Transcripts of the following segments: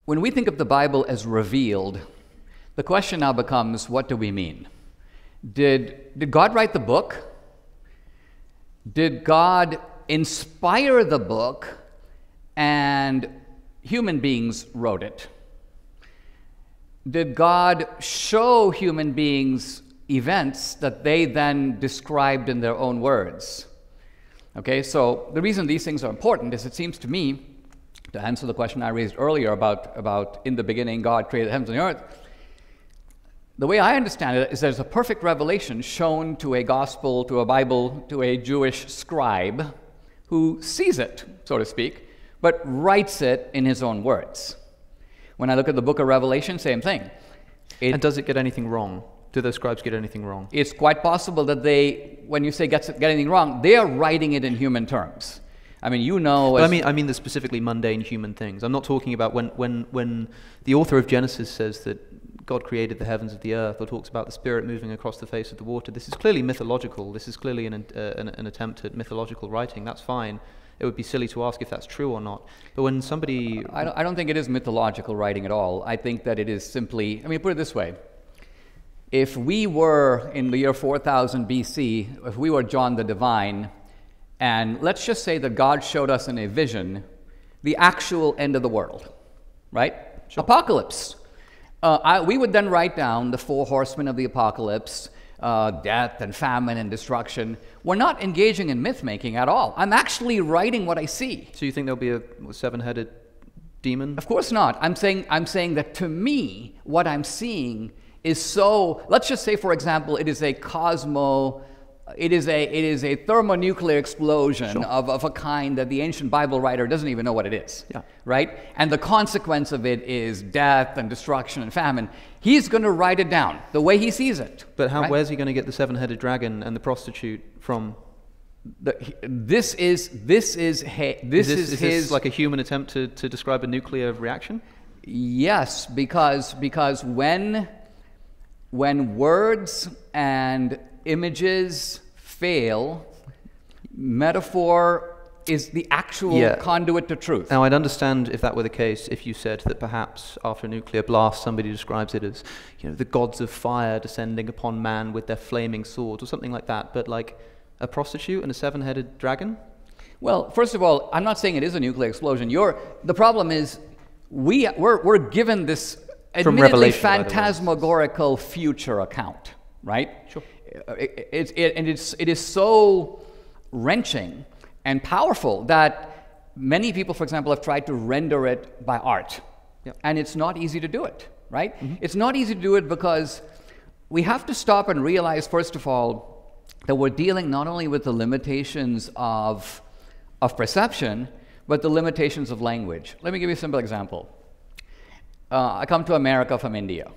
when we think of the Bible as revealed, the question now becomes, what do we mean? Did God write the book? Did God inspire the book and human beings wrote it? Did God show human beings events that they then described in their own words? Okay, so the reason these things are important is it seems to me, to answer the question I raised earlier about in the beginning God created the heavens and the earth, the way I understand it is there's a perfect revelation shown to a gospel, to a Bible, to a Jewish scribe who sees it, so to speak, but writes it in his own words. When I look at the book of Revelation, same thing. And does it get anything wrong? Do those scribes get anything wrong? It's quite possible that they, when you say get anything wrong, they are writing it in human terms. I mean, you know... But I mean the specifically mundane human things. I'm not talking about when the author of Genesis says that God created the heavens of the earth, or talks about the Spirit moving across the face of the water. This is clearly mythological. This is clearly an attempt at mythological writing. That's fine. It would be silly to ask if that's true or not. But when somebody... I don't think it is mythological writing at all. I think that it is simply... I mean, put it this way. If we were, in the year 4000 BC, if we were John the Divine, and let's just say that God showed us in a vision the actual end of the world, right? Sure. Apocalypse. We would then write down the 4 horsemen of the apocalypse, death and famine and destruction. We're not engaging in myth-making at all. I'm actually writing what I see. So you think there'll be a 7-headed demon? Of course not. I'm saying that to me, what I'm seeing is so, let's just say, for example, it is a thermonuclear explosion Sure. of a kind that the ancient Bible writer doesn't even know what it is, yeah. Right? And the consequence of it is death and destruction and famine. He's going to write it down the way he sees it. But right? Where's he going to get the 7-headed dragon and the prostitute from? This is like a human attempt to describe a nuclear reaction? Yes, because when words and images fail, metaphor is the actual conduit to truth. Now, I'd understand if that were the case, if you said that perhaps after a nuclear blast, somebody describes it as, the gods of fire descending upon man with their flaming swords or something like that. But like a prostitute and a 7-headed dragon? Well, first of all, I'm not saying it is a nuclear explosion. The problem is we're given this admittedly phantasmagorical future account, right? Sure. It is so wrenching and powerful that many people, for example, have tried to render it by art. Yep. And it's not easy to do it, right? Mm-hmm. It's not easy to do it because we have to stop and realize, first of all, that we're dealing not only with the limitations of perception, but the limitations of language. Let me give you a simple example. I come to America from India.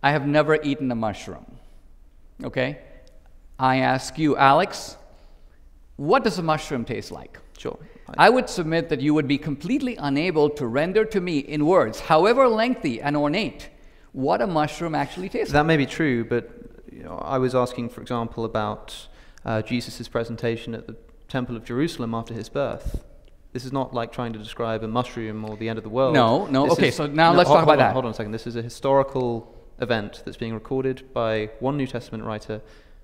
I have never eaten a mushroom. Okay? I ask you, Alex, what does a mushroom taste like? Sure. I would submit that you would be completely unable to render to me in words, however lengthy and ornate, what a mushroom actually tastes like. That may be true, but I was asking, for example, about Jesus' presentation at the Temple of Jerusalem after his birth. This is not like trying to describe a mushroom or the end of the world. No. Okay, so now let's talk about that. Hold on a second. This is a historical event that's being recorded by one New Testament writer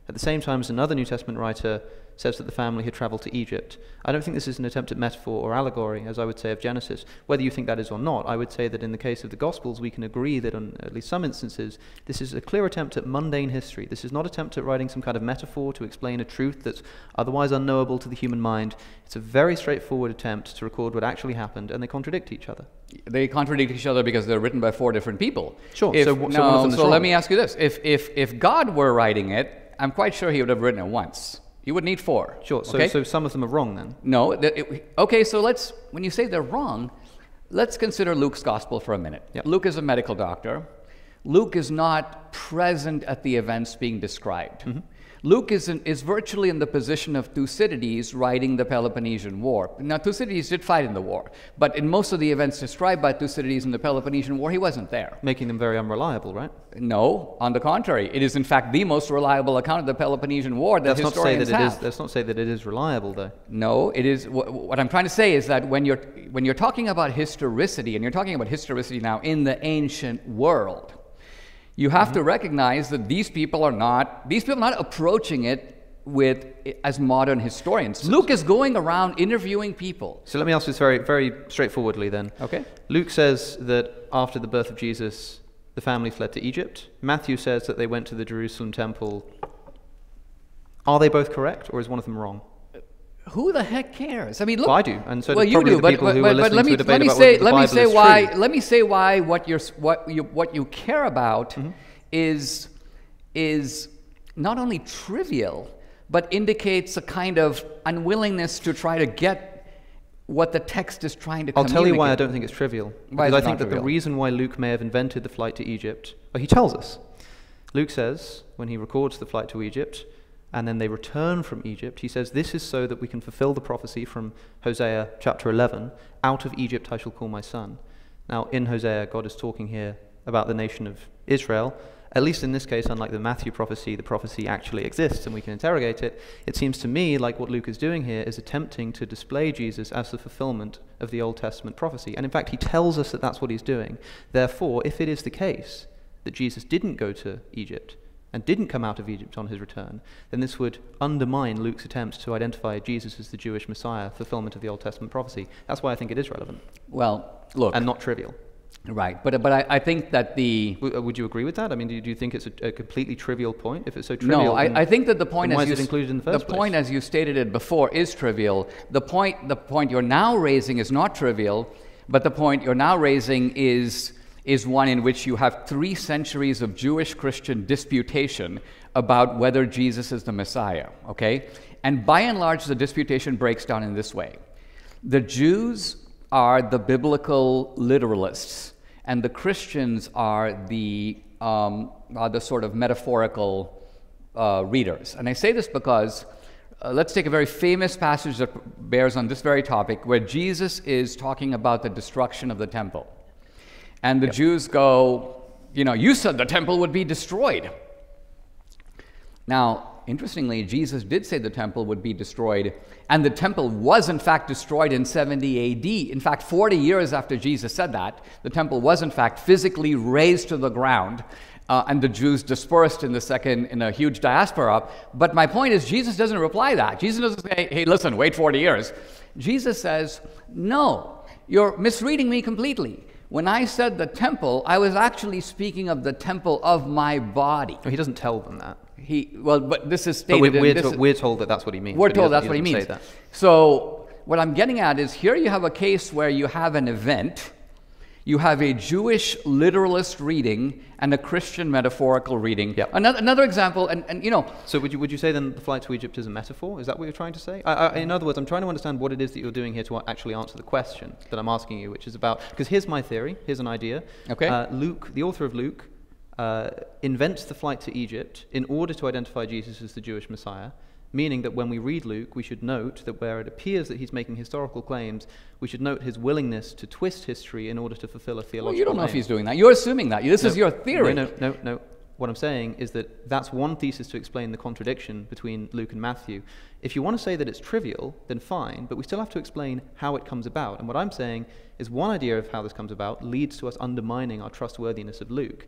at the same time as another New Testament writer says that the family had traveled to Egypt. I don't think this is an attempt at metaphor or allegory, as I would say of Genesis. Whether you think that is or not, I would say that in the case of the Gospels, we can agree that on at least some instances, this is a clear attempt at mundane history. This is not an attempt at writing some kind of metaphor to explain a truth that's otherwise unknowable to the human mind. It's a very straightforward attempt to record what actually happened, and they contradict each other. They contradict each other because they're written by 4 different people. Sure. So let me ask you this. If God were writing it, I'm quite sure he would have written it once. You would need 4. Sure. Okay? So some of them are wrong then? No. Okay, so when you say they're wrong, let's consider Luke's gospel for a minute. Yep. Luke is a medical doctor. Luke is not present at the events being described. Mm-hmm. Luke is virtually in the position of Thucydides writing the Peloponnesian War. Now, Thucydides did fight in the war, but in most of the events described by Thucydides in the Peloponnesian War, he wasn't there. Making them very unreliable, right? No, on the contrary. It is, in fact, the most reliable account of the Peloponnesian War that historians have. Let's not say that it is reliable, though. No, it is. What I'm trying to say is that when you're talking about historicity, and you're talking about historicity now in the ancient world, you have to recognize that these people are not approaching it as modern historians. Luke is going around interviewing people. So let me ask this very, very straightforwardly then. Okay. Luke says that after the birth of Jesus, the family fled to Egypt. Matthew says that they went to the Jerusalem temple. Are they both correct, or is one of them wrong? Who the heck cares? I mean, look. Well, I do, and so well, do probably you do, the people who are listening to a debate about whether the Bible is true. Let me say why what you care about is not only trivial, but indicates a kind of unwillingness to try to get what the text is trying to communicate. I'll tell you why I don't think it's trivial. Because I think that the reason why Luke may have invented the flight to Egypt, well, he tells us. Luke says, when he records the flight to Egypt, and then they return from Egypt, he says, this is so that we can fulfill the prophecy from Hosea chapter 11, out of Egypt I shall call my son. Now, in Hosea, God is talking here about the nation of Israel. At least in this case, unlike the Matthew prophecy, the prophecy actually exists and we can interrogate it. It seems to me like what Luke is doing here is attempting to display Jesus as the fulfillment of the Old Testament prophecy. And in fact, he tells us that that's what he's doing. Therefore, if it is the case that Jesus didn't go to Egypt, and didn't come out of Egypt on his return, then this would undermine Luke's attempt to identify Jesus as the Jewish Messiah, fulfillment of the Old Testament prophecy. That's why I think it is relevant. Well, look. And not trivial. Right, but I think that the... Would you agree with that? I mean, do you think it's a completely trivial point? If it's so trivial, no, I think that the point, why is it included in the first place? The point, as you stated it before, is trivial. The point you're now raising is not trivial, but the point you're now raising is one in which you have 3 centuries of Jewish-Christian disputation about whether Jesus is the Messiah, okay? And by and large, the disputation breaks down in this way. The Jews are the biblical literalists, and the Christians are the sort of metaphorical readers. And I say this because let's take a very famous passage that bears on this very topic, where Jesus is talking about the destruction of the temple. And the Jews go, you said the temple would be destroyed. Now, interestingly, Jesus did say the temple would be destroyed, and the temple was in fact destroyed in 70 AD. In fact, 40 years after Jesus said that, the temple was in fact physically razed to the ground, and the Jews dispersed in a huge diaspora. But my point is, Jesus doesn't reply that. Jesus doesn't say, hey, listen, wait 40 years. Jesus says, no, you're misreading me completely. When I said the temple, I was actually speaking of the temple of my body. He doesn't tell them that. But this is stated. But we're told that that's what he means. We're told that's what he means. So what I'm getting at is, here you have a case where you have an event, you have a Jewish literalist reading and a Christian metaphorical reading. Yep. Another example, and So would you say then the flight to Egypt is a metaphor? Is that what you're trying to say? In other words, I'm trying to understand what it is that you're doing here to actually answer the question that I'm asking you, which is about, because here's my theory, here's an idea. Okay. Luke, the author of Luke, invents the flight to Egypt in order to identify Jesus as the Jewish Messiah, meaning that when we read Luke, we should note that where it appears that he's making historical claims, we should note his willingness to twist history in order to fulfill a theological you don't know aim. if he's doing that. You're assuming that. This is your theory. No. What I'm saying is that that's one thesis to explain the contradiction between Luke and Matthew. If you want to say that it's trivial, then fine, but we still have to explain how it comes about. And what I'm saying is one idea of how this comes about leads to us undermining our trustworthiness of Luke.